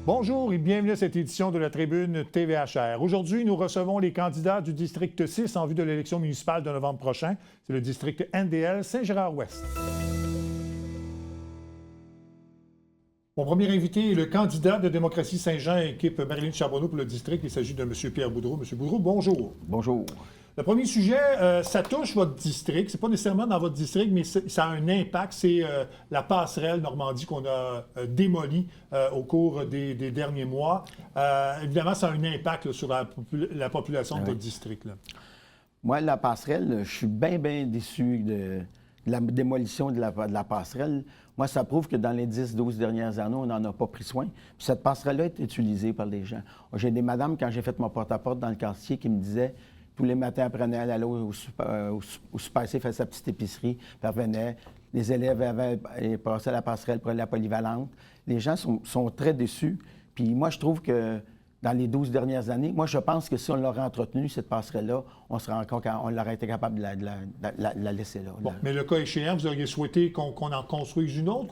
Bonjour et bienvenue à cette édition de la Tribune TVHR. Aujourd'hui, nous recevons les candidats du district 6 en vue de l'élection municipale de novembre prochain. C'est le district NDL Saint-Gérard-Ouest. Mon premier invité est le candidat de Démocratie Saint-Jean, équipe Marilyn Charbonneau pour le district. Il s'agit de M. Pierre Boudreau. M. Boudreau, bonjour. Bonjour. Le premier sujet, ça touche votre district. C'est pas nécessairement dans votre district, mais ça a un impact. C'est la passerelle Normandie qu'on a démolie au cours des derniers mois. Évidemment, ça a un impact là, sur la population de votre district. Là. Moi, la passerelle, je suis bien déçu de la démolition de la passerelle. Moi, ça prouve que dans les 10-12 dernières années, on n'en a pas pris soin. Puis cette passerelle-là est utilisée par les gens. J'ai des madames, quand j'ai fait mon porte-à-porte dans le quartier, qui me disaient tous les matins, après elle allait au Super C, faire sa petite épicerie, puis elle revenait. Les élèves avaient passé la passerelle pour aller à la polyvalente. Les gens sont très déçus. Puis moi, je trouve que dans les 12 dernières années, moi, je pense que si on l'aurait entretenue, cette passerelle-là, on se rend compte qu'on aurait été capable de la laisser là. Bon, mais le cas échéant, vous auriez souhaité qu'on en construise une autre,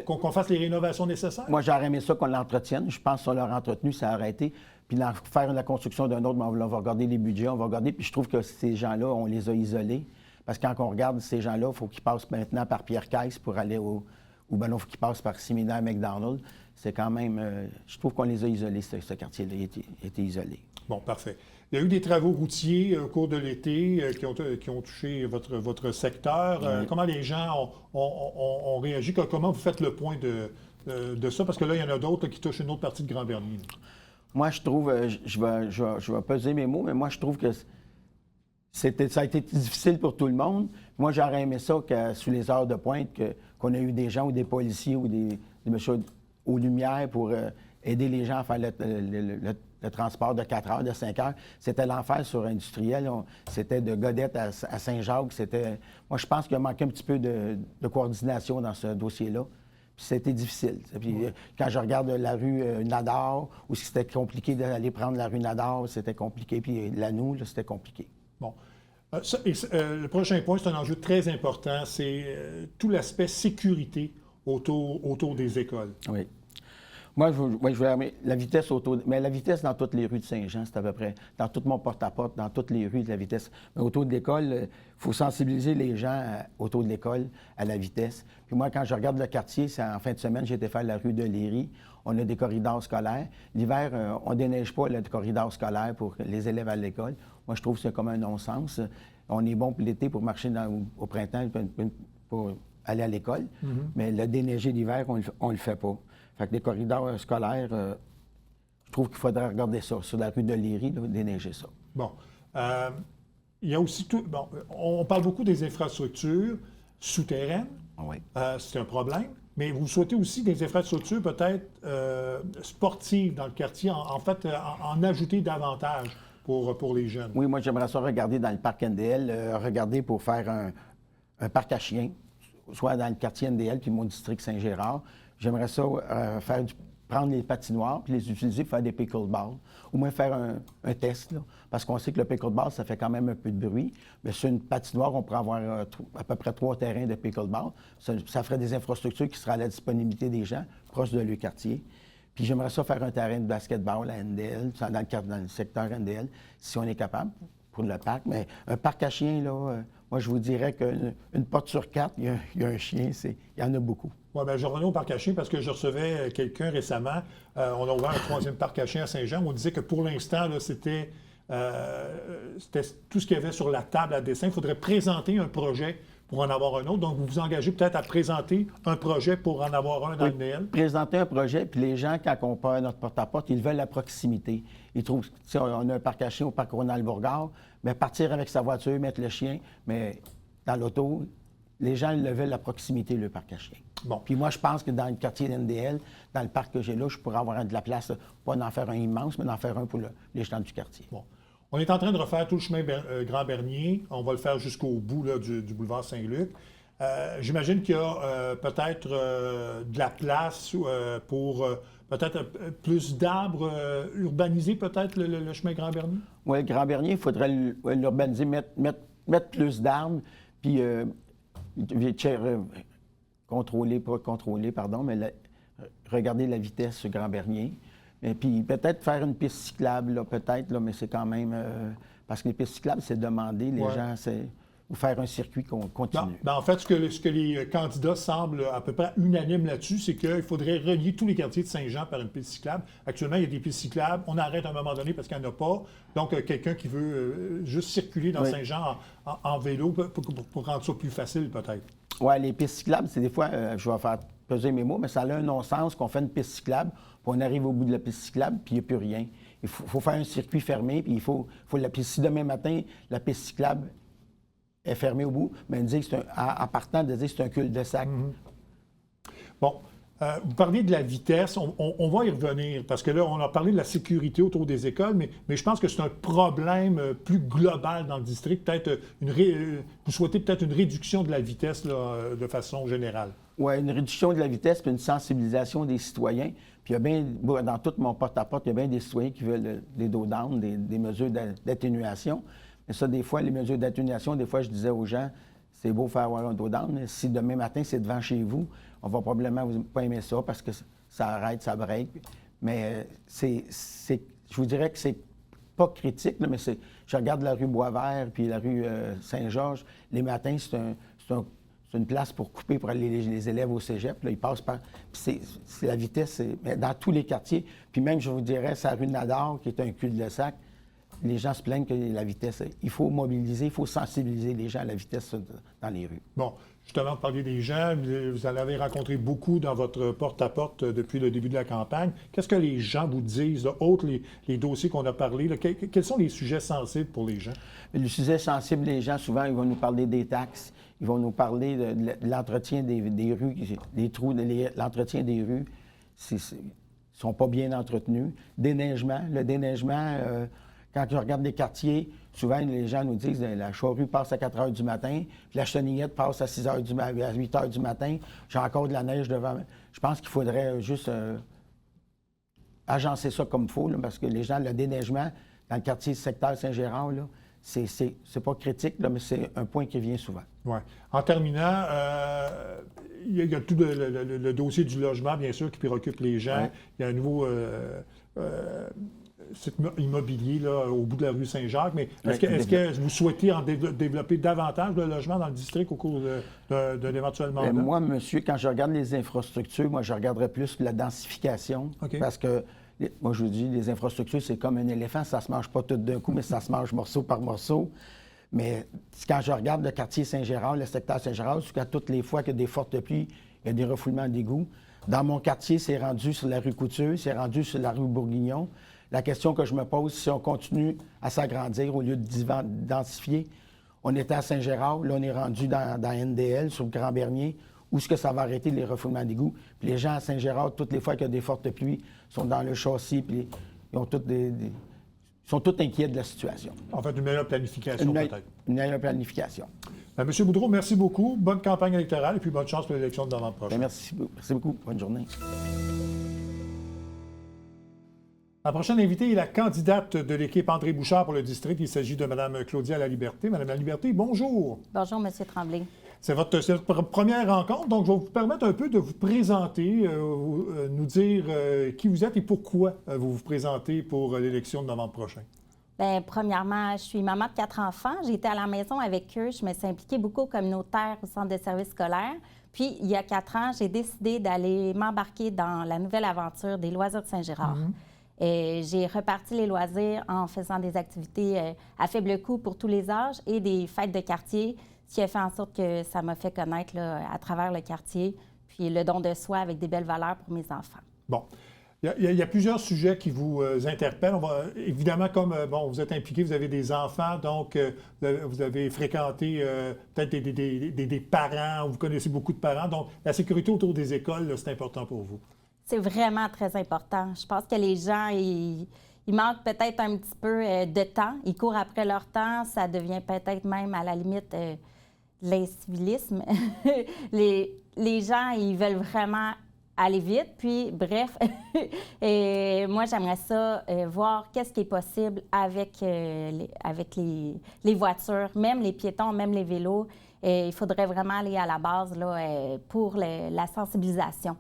qu'on fasse les rénovations nécessaires? Moi, j'aurais aimé ça qu'on l'entretienne. Je pense qu'on l'aurait entretenue, ça aurait été. Puis faire la construction d'un autre, on va regarder les budgets, on va regarder. Puis je trouve que ces gens-là, on les a isolés. Parce que quand on regarde ces gens-là, il faut qu'ils passent maintenant par Pierre-Caisse pour aller ou bien il faut qu'ils passent par Séminaire McDonald. C'est quand même... je trouve qu'on les a isolés, ce quartier-là. Il était isolé. Bon, parfait. Il y a eu des travaux routiers au cours de l'été qui ont touché votre secteur. Oui. Comment les gens ont réagi? Comment vous faites le point de ça? Parce que là, il y en a d'autres qui touchent une autre partie de Grand-Bernier. Moi, je trouve, je vais peser mes mots, mais moi, je trouve que ça a été difficile pour tout le monde. Moi, j'aurais aimé ça que, sous les heures de pointe, qu'on ait eu des gens ou des policiers ou des messieurs aux lumières pour aider les gens à faire le transport de 4 heures, de 5 heures. C'était l'enfer sur Industriel. C'était de Godette à Saint-Jacques. Moi, je pense qu'il a manqué un petit peu de coordination dans ce dossier-là. Puis c'était difficile. Puis, quand je regarde la rue Nadar, où c'était compliqué d'aller prendre la rue Nadar, c'était compliqué. Puis Lanoux, là, c'était compliqué. Bon. Le prochain point, c'est un enjeu très important. C'est tout l'aspect sécurité autour des écoles. Oui. Moi, je voulais la vitesse mais la vitesse dans toutes les rues de Saint-Jean, c'est à peu près, dans tout mon porte-à-porte, dans toutes les rues de la vitesse. Mais autour de l'école, il faut sensibiliser les gens autour de l'école à la vitesse. Puis moi, quand je regarde le quartier, en fin de semaine, j'ai été faire la rue de Léry. On a des corridors scolaires. L'hiver, on ne déneige pas le corridor scolaire pour les élèves à l'école. Moi, je trouve que c'est comme un non-sens. On est bon pour l'été pour marcher au printemps, pour aller à l'école. Mm-hmm. Mais le déneiger l'hiver, on le fait pas. Fait que les corridors scolaires, je trouve qu'il faudrait regarder ça. Sur la rue de Léry, là, déneiger ça. Bon. Il y a aussi tout. Bon, on parle beaucoup des infrastructures souterraines. Oui. C'est un problème. Mais vous souhaitez aussi des infrastructures peut-être sportives dans le quartier, en ajouter davantage pour les jeunes. Oui, moi, j'aimerais ça regarder dans le parc NDL, regarder pour faire un parc à chiens, soit dans le quartier NDL puis mon district Saint-Gérard. J'aimerais ça prendre les patinoires puis les utiliser pour faire des pickleball. Au moins faire un test, là, parce qu'on sait que le pickleball, ça fait quand même un peu de bruit. Mais sur une patinoire, on pourrait avoir à peu près 3 terrains de pickleball. Ça ferait des infrastructures qui seraient à la disponibilité des gens, proches de leur quartier. Puis j'aimerais ça faire un terrain de basketball à NDL, dans le secteur NDL, si on est capable, pour le parc. Mais un parc à chiens, là, moi, je vous dirais qu'une porte sur 4, il y a un chien, il y en a beaucoup. Oui, bien, je revenais au parc à chiens parce que je recevais quelqu'un récemment. On a ouvert un 3e parc à chiens à Saint-Jean. On disait que pour l'instant, là, c'était tout ce qu'il y avait sur la table à dessin. Il faudrait présenter un projet pour en avoir un autre. Donc, vous vous engagez peut-être à présenter un projet pour en avoir un dans le NDL? Présenter un projet, puis les gens, quand on part notre porte-à-porte, ils veulent la proximité. Ils trouvent, si on a un parc à chiens au parc Ronald-Bourgard, mais partir avec sa voiture, mettre le chien, mais dans l'auto, les gens ils veulent la proximité, le parc à chiens. Bon. Puis moi, je pense que dans le quartier d'NDL, dans le parc que j'ai là, je pourrais avoir de la place, pas d'en faire un immense, mais d'en faire un pour les gens du quartier. Bon. On est en train de refaire tout le chemin Grand-Bernier. On va le faire jusqu'au bout là, du boulevard Saint-Luc. J'imagine qu'il y a peut-être de la place pour peut-être plus d'arbres urbanisés, peut-être, le chemin Grand-Bernier? Oui, Grand-Bernier, il faudrait l'urbaniser, mettre plus d'arbres, puis contrôler, mais regarder la vitesse sur Grand-Bernier. Et puis peut-être faire une piste cyclable, là, peut-être, là, mais c'est quand même... parce que les pistes cyclables, c'est demander, les gens, c'est... Ou faire un circuit continu. En fait, ce que les candidats semblent à peu près unanimes là-dessus, c'est qu'il faudrait relier tous les quartiers de Saint-Jean par une piste cyclable. Actuellement, il y a des pistes cyclables. On arrête à un moment donné parce qu'il n'y en a pas. Donc, quelqu'un qui veut juste circuler dans Saint-Jean en vélo pour rendre ça plus facile, peut-être. Oui, les pistes cyclables, c'est des fois, je vais faire peser mes mots, mais ça a un non-sens qu'on fait une piste cyclable, puis on arrive au bout de la piste cyclable, puis il n'y a plus rien. Il faut faire un circuit fermé, puis puis si demain matin, la piste cyclable est fermée au bout, mais en partant de dire que c'est un cul-de-sac. Bon. Vous parliez de la vitesse, on va y revenir, parce que là, on a parlé de la sécurité autour des écoles, mais je pense que c'est un problème plus global dans le district. Peut-être vous souhaitez peut-être une réduction de la vitesse là, de façon générale. Oui, une réduction de la vitesse puis une sensibilisation des citoyens. Puis il y a bien, dans tout mon porte-à-porte, il y a bien des citoyens qui veulent des dos down, des mesures d'atténuation. Mais ça, des fois, les mesures d'atténuation, des fois, je disais aux gens, c'est beau faire avoir un dos down, mais si demain matin, c'est devant chez vous, on va probablement pas aimer ça parce que ça arrête, ça break. Mais je vous dirais que c'est pas critique, là, mais je regarde la rue Boisvert puis la rue Saint-Georges. Les matins, c'est une place pour couper pour aller les élèves au cégep. Là, ils passent par... Puis c'est la vitesse, dans tous les quartiers. Puis même, je vous dirais, c'est la rue Nadar, qui est un cul-de-sac. Les gens se plaignent que la vitesse... Il faut mobiliser, il faut sensibiliser les gens à la vitesse dans les rues. Bon, justement, vous parliez des gens. Vous en avez rencontré beaucoup dans votre porte-à-porte depuis le début de la campagne. Qu'est-ce que les gens vous disent, là, autres les dossiers qu'on a parlé? Là, quels sont les sujets sensibles pour les gens? Le sujet sensible, les gens, souvent, ils vont nous parler des taxes. Ils vont nous parler de l'entretien des rues, des trous, l'entretien des rues. Ils sont pas bien entretenus. Déneigement. Le déneigement... Quand je regarde les quartiers, souvent, les gens nous disent que la charrue passe à 4 heures du matin, puis la chenillette passe à 6 heures à 8 heures du matin. J'ai encore de la neige devant. Je pense qu'il faudrait juste agencer ça comme il faut, là, parce que les gens, le déneigement dans le quartier secteur Saint-Gérard, là, c'est pas critique, là, mais c'est un point qui vient souvent. Oui. En terminant, il y a tout le dossier du logement, bien sûr, qui préoccupe les gens. Ouais. Il y a un nouveau... site immobilier là, au bout de la rue Saint-Jacques, mais est-ce que vous souhaitez en développer davantage de logements dans le district au cours d'un éventuel mandat? Moi, monsieur, quand je regarde les infrastructures, moi, je regarderais plus la densification. Okay. Parce que, moi, je vous dis, les infrastructures, c'est comme un éléphant, ça se mange pas tout d'un coup, mais ça se mange morceau par morceau. Mais quand je regarde le quartier Saint-Gérard, le secteur Saint-Gérard, jusqu'à toutes les fois qu'il y a des fortes pluies, il y a des refoulements d'égouts. Dans mon quartier, c'est rendu sur la rue Couture, c'est rendu sur la rue Bourguignon. La question que je me pose, si on continue à s'agrandir au lieu de densifier, on était à Saint-Gérard, là on est rendu dans NDL, sur le Grand-Bernier, où est-ce que ça va arrêter les refoulements d'égouts? Puis les gens à Saint-Gérard, toutes les fois qu'il y a des fortes pluies, sont dans le châssis, puis ils ont sont tous inquiets de la situation. En fait, une meilleure planification peut-être. Une meilleure planification. M. Boudreau, merci beaucoup. Bonne campagne électorale et puis bonne chance pour l'élection de novembre prochain. Merci beaucoup. Bonne journée. La prochaine invitée est la candidate de l'équipe André Bouchard pour le district. Il s'agit de Mme Claudia Laliberté. Mme Laliberté, bonjour. Bonjour, M. Tremblay. C'est votre première rencontre, donc je vais vous permettre un peu de vous présenter, nous dire qui vous êtes et pourquoi vous vous présentez pour l'élection de novembre prochain. Bien, premièrement, je suis maman de 4 enfants. J'étais à la maison avec eux. Je me suis impliquée beaucoup au communautaire, au centre de services scolaires. Puis, il y a 4 ans, j'ai décidé d'aller m'embarquer dans la nouvelle aventure des loisirs de Saint-Gérard. Et j'ai reparti les loisirs en faisant des activités à faible coût pour tous les âges et des fêtes de quartier, ce qui a fait en sorte que ça m'a fait connaître là, à travers le quartier, puis le don de soi avec des belles valeurs pour mes enfants. Bon. Il y a plusieurs sujets qui vous interpellent. Évidemment, comme vous êtes impliqué, vous avez des enfants, donc vous avez fréquenté peut-être des parents, vous connaissez beaucoup de parents. Donc, la sécurité autour des écoles, c'est important pour vous. C'est vraiment très important. Je pense que les gens, ils manquent peut-être un petit peu de temps. Ils courent après leur temps. Ça devient peut-être même, à la limite, l'incivilisme. les gens, ils veulent vraiment aller vite. Puis, bref, et moi, j'aimerais ça voir qu'est-ce qui est possible avec les voitures, même les piétons, même les vélos. Il faudrait vraiment aller à la base là, pour la sensibilisation.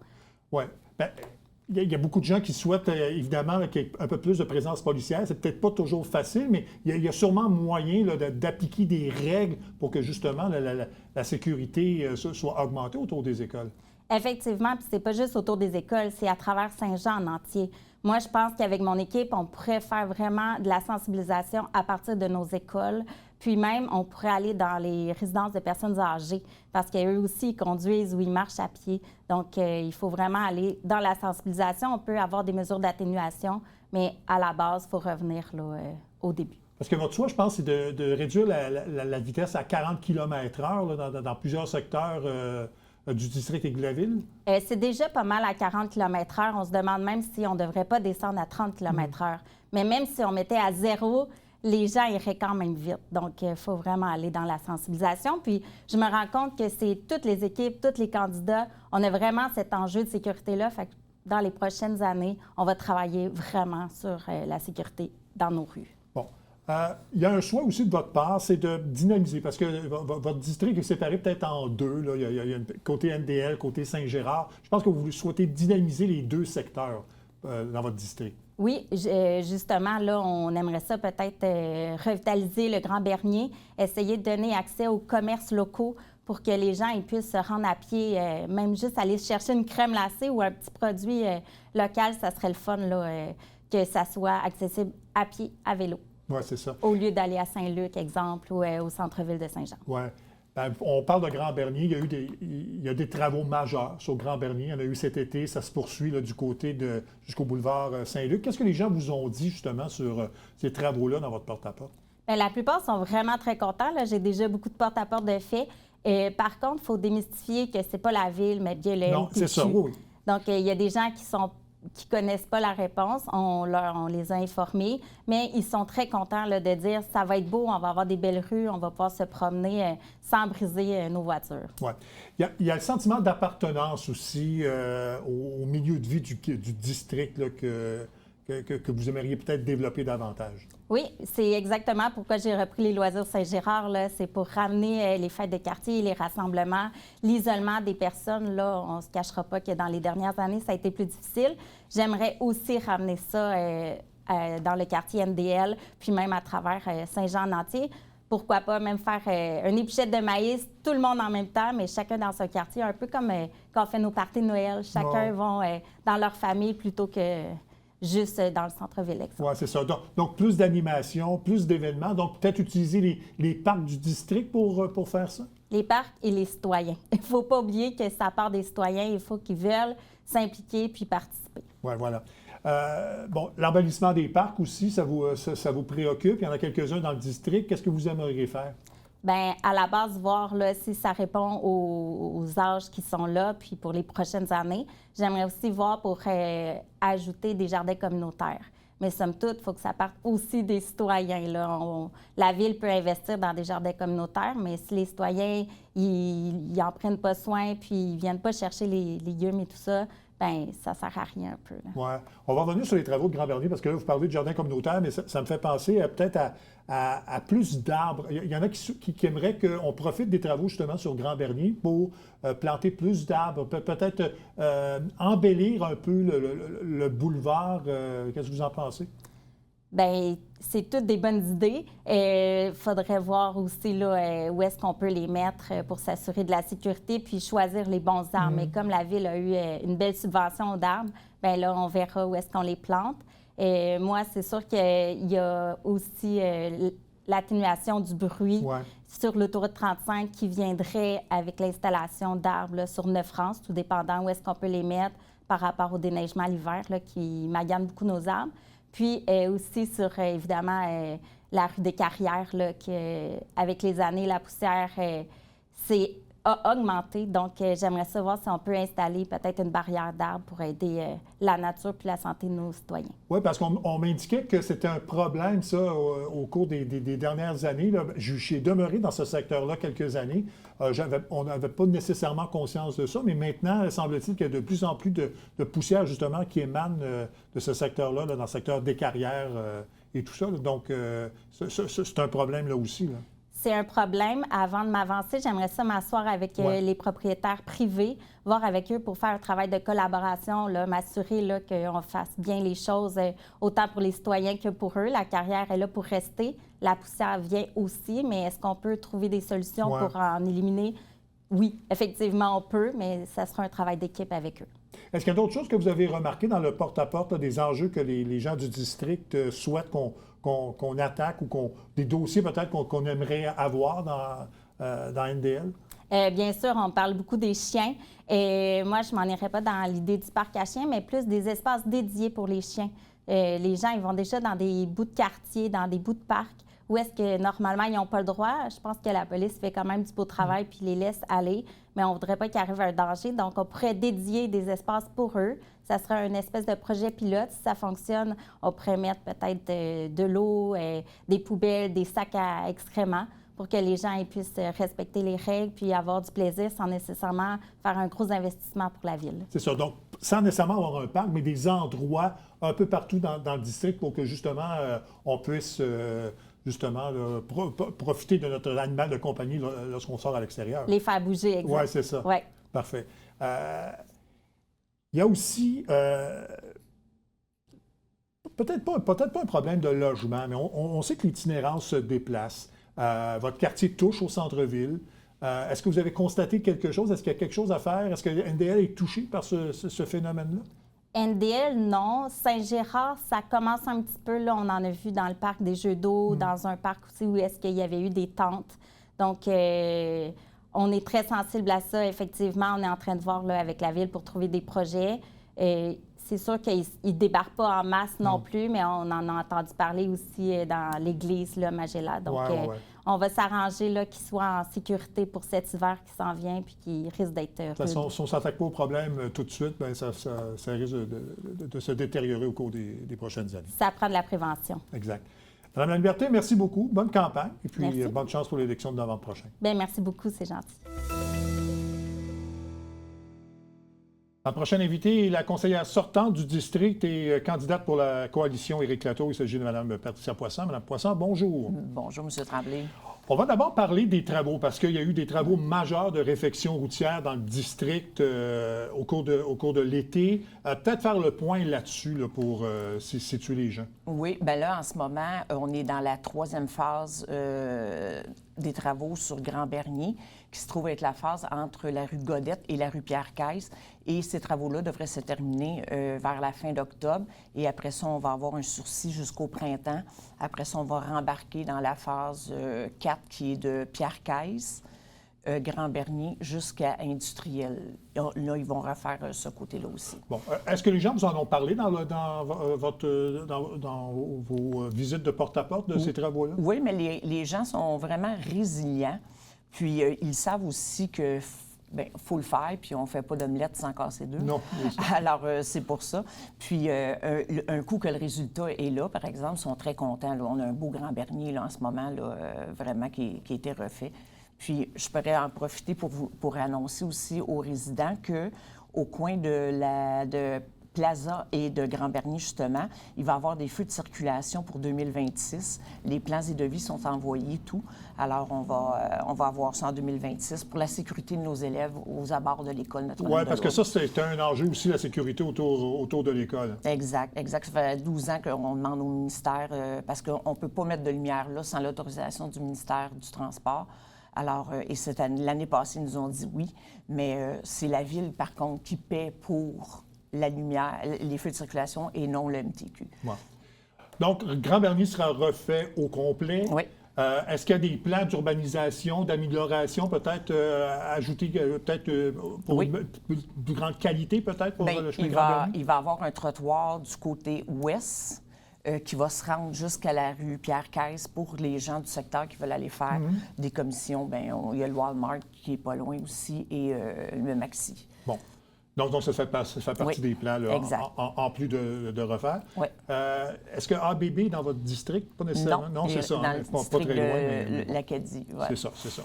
Oui. Ben, il y a beaucoup de gens qui souhaitent, évidemment, qu'il y ait un peu plus de présence policière. C'est peut-être pas toujours facile, mais il y a sûrement moyen là, d'appliquer des règles pour que, justement, la sécurité soit augmentée autour des écoles. Effectivement, puis c'est pas juste autour des écoles, c'est à travers Saint-Jean en entier. Moi, je pense qu'avec mon équipe, on pourrait faire vraiment de la sensibilisation à partir de nos écoles. Puis même, on pourrait aller dans les résidences de personnes âgées parce qu'eux aussi, ils conduisent ou ils marchent à pied. Donc, il faut vraiment aller dans la sensibilisation. On peut avoir des mesures d'atténuation, mais à la base, il faut revenir là, au début. Parce que votre souhait, je pense, c'est de réduire la vitesse à 40 km/h là, dans plusieurs secteurs du district et de la ville? C'est déjà pas mal à 40 km/h. On se demande même si on ne devrait pas descendre à 30 km/h. Mais même si on mettait à 0, les gens iraient quand même vite. Donc, il faut vraiment aller dans la sensibilisation. Puis, je me rends compte que c'est toutes les équipes, tous les candidats, on a vraiment cet enjeu de sécurité-là. Fait que dans les prochaines années, on va travailler vraiment sur la sécurité dans nos rues. Bon. Il y a un choix aussi de votre part, c'est de dynamiser, parce que votre district est séparé peut-être en deux. Là. Il y a côté NDL, côté Saint-Gérard. Je pense que vous souhaitez dynamiser les deux secteurs dans votre district. Oui, justement, là, on aimerait ça peut-être revitaliser le Grand Bernier, essayer de donner accès aux commerces locaux pour que les gens ils puissent se rendre à pied, même juste aller chercher une crème glacée ou un petit produit local, ça serait le fun, là, que ça soit accessible à pied, à vélo. Oui, c'est ça. Au lieu d'aller à Saint-Luc, exemple, ou au centre-ville de Saint-Jean. Oui. Ben, on parle de Grand Bernier. Il y a des travaux majeurs sur Grand Bernier. Il y en a eu cet été. Ça se poursuit là, du côté jusqu'au boulevard Saint-Luc. Qu'est-ce que les gens vous ont dit, justement, sur ces travaux-là dans votre porte-à-porte? Bien, la plupart sont vraiment très contents. Là. J'ai déjà beaucoup de porte-à-porte de fait. Par contre, il faut démystifier que c'est pas la ville, mais bien le Non, c'est ça, oui. Donc, il y a des gens qui connaissent pas la réponse, on les a informés, mais ils sont très contents là, de dire ça va être beau, on va avoir des belles rues, on va pouvoir se promener sans briser nos voitures. Oui. Il y a le sentiment d'appartenance aussi au milieu de vie du district là, que vous aimeriez peut-être développer davantage. Oui, c'est exactement pourquoi j'ai repris les loisirs Saint-Gérard. C'est pour ramener les fêtes de quartier, les rassemblements, l'isolement des personnes. Là, on ne se cachera pas que dans les dernières années, ça a été plus difficile. J'aimerais aussi ramener ça dans le quartier NDL, puis même à travers Saint-Jean en entier. Pourquoi pas même faire une épluchette de maïs, tout le monde en même temps, mais chacun dans son quartier, un peu comme quand on fait nos parties de Noël. Chacun va dans leur famille plutôt que juste dans le centre-ville. Oui, c'est ça. Donc, plus d'animation, plus d'événements. Donc, peut-être utiliser les parcs du district pour faire ça? Les parcs et les citoyens. Il ne faut pas oublier que ça part des citoyens. Il faut qu'ils veulent s'impliquer puis participer. Oui, voilà. Bon, l'embellissement des parcs aussi, ça vous préoccupe. Il y en a quelques-uns dans le district. Qu'est-ce que vous aimeriez faire? Bien, à la base, voir là, si ça répond aux âges qui sont là, puis pour les prochaines années. J'aimerais aussi voir pour ajouter des jardins communautaires. Mais somme toute, il faut que ça parte aussi des citoyens. Là. La ville peut investir dans des jardins communautaires, mais si les citoyens ils n'en prennent pas soin puis ils ne viennent pas chercher les légumes et tout ça, bien, ça ne sert à rien un peu. Oui. On va revenir sur les travaux de Grand Bernier parce que là, vous parlez de jardin communautaire, mais ça me fait penser peut-être à plus d'arbres. Il y en a qui aimeraient qu'on profite des travaux justement sur Grand Bernier pour planter plus d'arbres, peut-être embellir un peu le boulevard. Qu'est-ce que vous en pensez? Bien, c'est toutes des bonnes idées. Il faudrait voir aussi là, où est-ce qu'on peut les mettre pour s'assurer de la sécurité puis choisir les bons arbres. Mais comme la Ville a eu une belle subvention d'arbres, bien là, on verra où est-ce qu'on les plante. Moi, c'est sûr qu'il y a aussi l'atténuation du bruit sur l'autoroute 35 qui viendrait avec l'installation d'arbres sur Neuf-France, tout dépendant où est-ce qu'on peut les mettre par rapport au déneigement l'hiver là, qui magane beaucoup nos arbres. Puis aussi sur, évidemment, la rue des Carrières, là, avec les années, la poussière a augmenté. Donc, j'aimerais savoir si on peut installer peut-être une barrière d'arbres pour aider la nature puis la santé de nos citoyens. Oui, parce qu'on m'indiquait que c'était un problème, ça, au cours des dernières années. Là. J'ai demeuré dans ce secteur-là quelques années. On n'avait pas nécessairement conscience de ça, mais maintenant, semble-t-il qu'il y a de plus en plus de poussière, justement, qui émane de ce secteur-là, là, dans le secteur des carrières et tout ça. Là. Donc, c'est un problème là aussi. Là. c'est un problème. Avant de m'avancer, j'aimerais ça m'asseoir avec les propriétaires privés, voir avec eux pour faire un travail de collaboration, m'assurer qu'on fasse bien les choses, autant pour les citoyens que pour eux. La carrière est là pour rester. La poussière vient aussi, mais est-ce qu'on peut trouver des solutions pour en éliminer? Oui, effectivement, on peut, mais ça sera un travail d'équipe avec eux. Est-ce qu'il y a d'autres choses que vous avez remarquées dans le porte-à-porte, des enjeux que les gens du district souhaitent qu'on attaque ou des dossiers peut-être qu'on aimerait avoir dans NDL? Bien sûr, on parle beaucoup des chiens. Et moi, je ne m'en irais pas dans l'idée du parc à chiens, mais plus des espaces dédiés pour les chiens. Les gens, ils vont déjà dans des bouts de quartier, dans des bouts de parc, où est-ce que normalement, ils n'ont pas le droit. Je pense que la police fait quand même du beau travail puis les laisse aller, mais on ne voudrait pas qu'il arrive un danger. Donc, on pourrait dédier des espaces pour eux. Ça serait une espèce de projet pilote. Si ça fonctionne, on pourrait mettre peut-être de l'eau, des poubelles, des sacs à excréments pour que les gens puissent respecter les règles puis avoir du plaisir sans nécessairement faire un gros investissement pour la ville. C'est ça. Donc, sans nécessairement avoir un parc, mais des endroits un peu partout dans le district pour que, justement, on puisse, profiter de notre animal de compagnie lorsqu'on sort à l'extérieur. Les faire bouger, exactement. Oui, c'est ça. Ouais. Parfait. Il y a aussi, peut-être pas un problème de logement, mais on sait que l'itinérance se déplace. Votre quartier touche au centre-ville. Est-ce que vous avez constaté quelque chose? Est-ce qu'il y a quelque chose à faire? Est-ce que NDL est touché par ce phénomène-là? NDL, non. Saint-Gérard, ça commence un petit peu. Là, on en a vu dans le parc des jeux d'eau, dans un parc aussi où est-ce qu'il y avait eu des tentes. Donc, on est très sensible à ça. Effectivement, on est en train de voir là, avec la Ville pour trouver des projets. C'est sûr qu'ils ne débarquent pas en masse non plus, mais on en a entendu parler aussi dans l'église, là, Magella. Donc, on va s'arranger là, qu'ils soient en sécurité pour cet hiver qui s'en vient puis qui risque d'être rude. De toute façon, si on ne s'attaque pas au problème tout de suite, bien, ça risque de se détériorer au cours des prochaines années. Ça prend de la prévention. Exact. Madame Laliberté, merci beaucoup. Bonne campagne et puis merci. Bonne chance pour l'élection de novembre prochain. Bien, merci beaucoup, c'est gentil. La prochaine invitée est la conseillère sortante du district et candidate pour la coalition Éric Latour. Il s'agit de Mme Patricia Poisson. Mme Poisson, bonjour. Bonjour, M. Tremblay. On va d'abord parler des travaux, parce qu'il y a eu des travaux majeurs de réfection routière dans le district au cours de l'été. Peut-être faire le point là-dessus là, pour situer les gens. Oui, bien là, en ce moment, on est dans la 3e phase des travaux sur Grand-Bernier, qui se trouve être la phase entre la rue Godette et la rue Pierre-Caisse. Et ces travaux-là devraient se terminer vers la fin d'octobre. Et après ça, on va avoir un sursis jusqu'au printemps. Après ça, on va rembarquer dans la phase 4, qui est de Pierre-Caisse, Grand-Bernier, jusqu'à Industriel. Là, ils vont refaire ce côté-là aussi. Bon. Est-ce que les gens vous en ont parlé dans vos visites de porte-à-porte de ces travaux-là? Oui, mais les gens sont vraiment résilients. Puis, ils savent aussi que faut le faire, puis on ne fait pas d'omelette sans casser deux. Non. Alors, c'est pour ça. Puis, un coup que le résultat est là, par exemple, ils sont très contents. Là. On a un beau Grand-Bernier là, en ce moment, là, vraiment, qui a été refait. Puis, je pourrais en profiter pour annoncer aussi aux résidents qu'au coin de Plaza et de Grand-Bernier, justement, il va y avoir des feux de circulation pour 2026. Les plans et devis sont envoyés, tout. Alors, on va avoir ça en 2026 pour la sécurité de nos élèves aux abords de l'école Notre-Dame. Oui, parce que ça, c'est un enjeu aussi, la sécurité autour de l'école. Exact. Ça fait 12 ans qu'on demande au ministère, parce qu'on ne peut pas mettre de lumière là sans l'autorisation du ministère du Transport. Alors, et l'année passée, ils nous ont dit oui, mais c'est la Ville, par contre, qui paie pour la lumière, les feux de circulation et non le MTQ. Ouais. Donc, Grand-Bernier sera refait au complet. Oui. Est-ce qu'il y a des plans d'urbanisation, d'amélioration, peut-être ajoutés, pour une plus grande qualité, peut-être, pour le chemin Grand-Bernier? Il va y avoir un trottoir du côté ouest qui va se rendre jusqu'à la rue Pierre-Caisse pour les gens du secteur qui veulent aller faire des commissions. Bien, il y a le Walmart qui est pas loin aussi et le Maxi. Bon. Donc ça fait partie des plans, là, en plus de refaire. Oui. Est-ce que ABB est dans votre district? Pas nécessairement. Non, c'est ça. Dans le district pas très loin. l'Acadie. Ouais. C'est ça.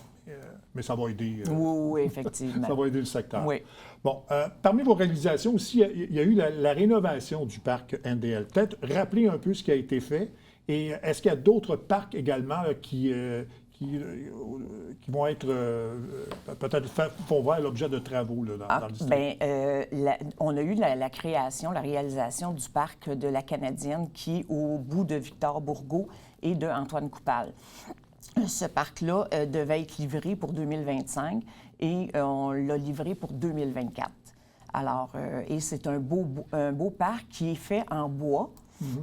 Mais ça va aider. Oui, effectivement. Ça va aider le secteur. Oui. Bon, parmi vos réalisations aussi, il y a eu la rénovation du parc NDL. Peut-être rappeler un peu ce qui a été fait. Et est-ce qu'il y a d'autres parcs également qui vont être peut-être font voir l'objet de travaux là, dans le district? On a eu la création, la réalisation du parc de la Canadienne qui est au bout de Victor Bourgault et de Antoine Coupal. Ce parc-là devait être livré pour 2025 et on l'a livré pour 2024. Alors, et c'est un beau parc qui est fait en bois.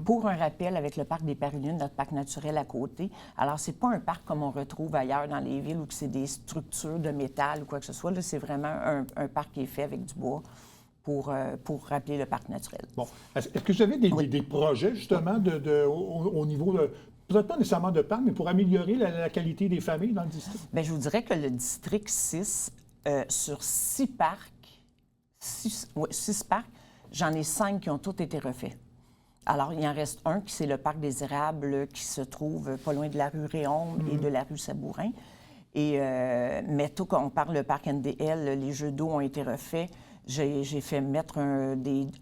Pour un rappel, avec le parc des Parulines, notre parc naturel à côté. Alors, c'est pas un parc comme on retrouve ailleurs dans les villes où c'est des structures de métal ou quoi que ce soit. Là, c'est vraiment un parc qui est fait avec du bois pour rappeler le parc naturel. Bon. Est-ce que vous avez des projets, justement, au niveau de... Peut-être pas nécessairement de parc, mais pour améliorer la qualité des familles dans le district? Bien, je vous dirais que le district 6, sur 6 parcs, 6 parcs, j'en ai 5 qui ont tous été refaits. Alors, il en reste un, qui c'est le parc des Érables, qui se trouve pas loin de la rue Réaume et de la rue Sabourin. Mais tout quand on parle le parc NDL, les jeux d'eau ont été refaits. J'ai fait mettre un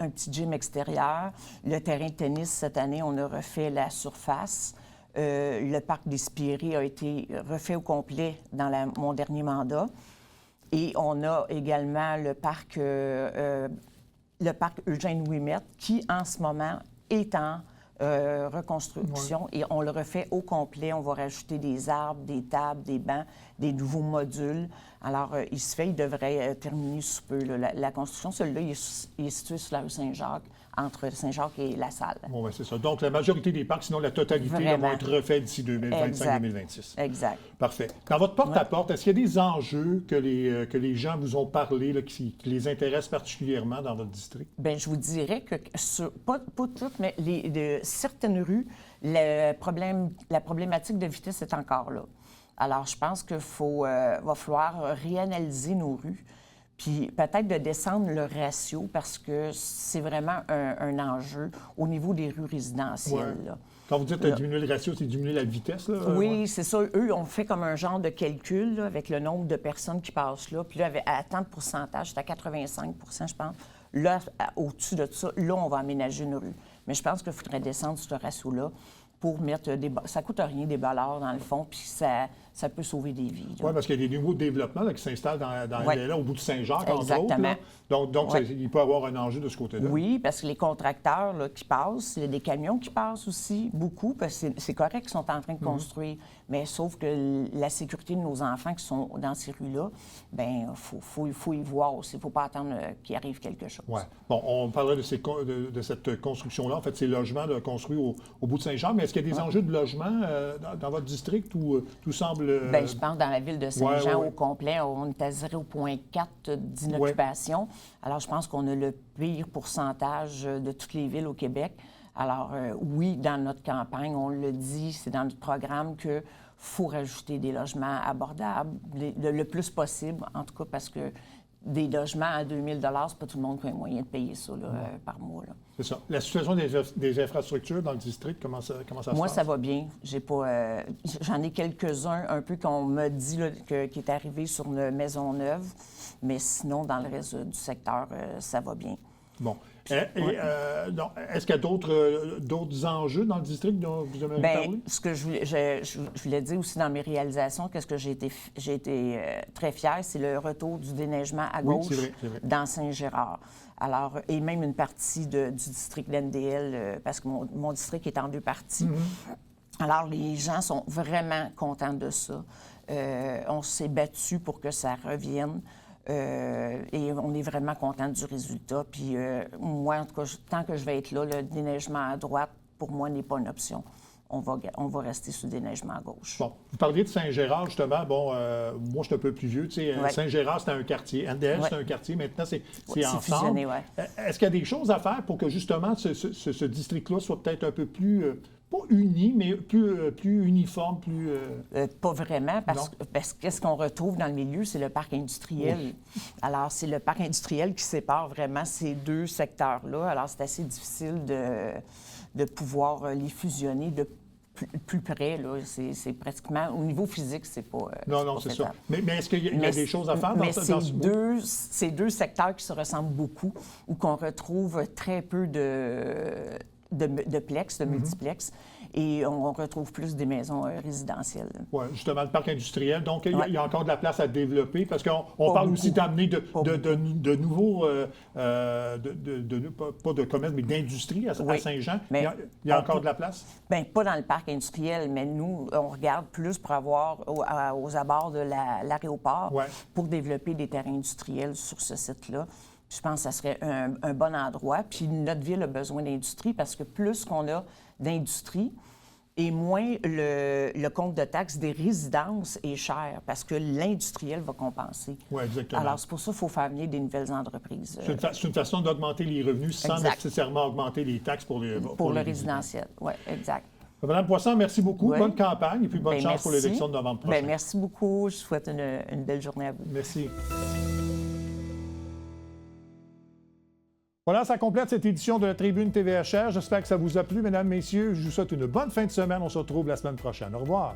petit gym extérieur. Le terrain de tennis, cette année, on a refait la surface. Le parc des Spirées a été refait au complet dans mon dernier mandat. Et on a également le parc Eugène Ouimet, qui, en ce moment, est en reconstruction et on le refait au complet. On va rajouter des arbres, des tables, des bancs, des nouveaux modules. Alors, il devrait terminer sous peu. Là. La construction, celui-là, il est situé sur la rue Saint-Jacques, entre Saint-Jacques et La Salle. Bon, bien, c'est ça. Donc, la majorité des parcs, sinon la totalité, là, vont être refaits d'ici 2025-2026. Exact. Parfait. Dans votre porte-à-porte, est-ce qu'il y a des enjeux que les gens vous ont parlé, là, qui les intéressent particulièrement dans votre district? Bien, je vous dirais que, pas toutes, mais certaines rues, la problématique de vitesse est encore là. Alors, je pense qu'il va falloir réanalyser nos rues, puis peut-être de descendre le ratio parce que c'est vraiment un enjeu au niveau des rues résidentielles. Là. Quand vous dites diminuer le ratio, c'est diminuer la vitesse? Là? Oui, c'est ça. Eux, on fait comme un genre de calcul là, avec le nombre de personnes qui passent là. Puis là, à tant de pourcentage, c'est à 85 je pense. Là, au-dessus de ça, là, on va aménager une rue. Mais je pense qu'il faudrait descendre ce ratio-là pour mettre ça coûte rien des ballards dans le fond, puis ça peut sauver des vies. Oui, parce qu'il y a des nouveaux développements là, qui s'installent dans au bout de Saint-Jacques, entre autres. Là. Donc il peut y avoir un enjeu de ce côté-là. Oui, parce que les contracteurs là, qui passent, il y a des camions qui passent aussi, beaucoup, parce que c'est correct qu'ils sont en train de construire, mais sauf que la sécurité de nos enfants qui sont dans ces rues-là, bien, faut y voir aussi. Il ne faut pas attendre qu'il arrive quelque chose. Oui. Bon, on parlerait de cette construction-là, en fait, ces logements là, construits au bout de Saint-Jacques, mais est-ce qu'il y a des enjeux de logement dans votre district où tout semble... Bien, je pense dans la ville de Saint-Jean au complet, on est à 0,4 d'inoccupation. Ouais. Alors, je pense qu'on a le pire pourcentage de toutes les villes au Québec. Alors, oui, dans notre campagne, on le dit, c'est dans notre programme qu'il faut rajouter des logements abordables le plus possible, en tout cas parce que des logements à 2 000 c'est pas tout le monde qui a les moyens de payer ça là, par mois. Là. C'est ça. La situation des infrastructures dans le district, comment ça se passe? Moi, ça va bien. J'en ai quelques-uns un peu qu'on m'a dit là, qui est arrivé sur une maison neuve, mais sinon, dans le reste du secteur, ça va bien. Bon. Est-ce qu'il y a d'autres enjeux dans le district dont vous aimeriez parler? Ce que je voulais dire aussi dans mes réalisations, qu'est-ce que j'ai été très fière, c'est le retour du déneigement à gauche c'est vrai. Dans Saint-Gérard. Alors, et même une partie du district d'NDL, parce que mon district est en 2 parties. Alors, les gens sont vraiment contents de ça. On s'est battu pour que ça revienne. Et on est vraiment content du résultat. Puis moi, en tout cas, tant que je vais être là, le déneigement à droite, pour moi, n'est pas une option. On va rester sur le déneigement à gauche. Bon, vous parliez de Saint-Gérard, justement. Bon, moi, je suis un peu plus vieux. Tu sais, Saint-Gérard, c'était un quartier. NDL, c'était un quartier. Maintenant, c'est ensemble. Fusionné, Est-ce qu'il y a des choses à faire pour que, justement, ce district-là soit peut-être un peu plus... pas uni, mais plus uniforme, plus... Pas vraiment, parce que qu'est-ce qu'on retrouve dans le milieu, c'est le parc industriel. Oui. Alors, c'est le parc industriel qui sépare vraiment ces 2 secteurs-là. Alors, c'est assez difficile de pouvoir les fusionner de plus près. Là. C'est pratiquement... Au niveau physique, c'est pas... Non, c'est ça. Mais est-ce qu'il y a des choses à faire dans ces 2 secteurs qui se ressemblent beaucoup, où qu'on retrouve très peu de plex, de multiplex. et on retrouve plus des maisons résidentielles. Oui, justement, le parc industriel. Donc, il Ouais. y a encore de la place à développer parce qu'on parle beaucoup. aussi d'amener Pas de nouveaux, pas de commerce, mais d'industrie à Oui. Saint-Jean. Mais Il y a on encore peut- de la place? Bien, pas dans le parc industriel, mais nous, on regarde plus pour avoir aux abords de l'aéroport Ouais. pour développer des terrains industriels sur ce site-là. Je pense que ça serait un bon endroit. Puis notre ville a besoin d'industrie parce que plus qu'on a d'industrie, et moins le compte de taxes des résidences est cher parce que l'industriel va compenser. Oui, exactement. Alors, c'est pour ça qu'il faut faire venir des nouvelles entreprises C'est une façon d'augmenter les revenus sans Exact. nécessairement augmenter les taxes pour les pour le les résidents. résidentiel. Oui, exact. Madame Poisson, merci beaucoup. Oui. Bonne campagne et puis bonne Ben, chance pour merci. l'élection de novembre prochain. Ben, merci beaucoup. Je souhaite une belle journée à vous. Merci. Voilà, ça complète cette édition de la Tribune TVHR. J'espère que ça vous a plu, mesdames, messieurs. Je vous souhaite une bonne fin de semaine. On se retrouve la semaine prochaine. Au revoir.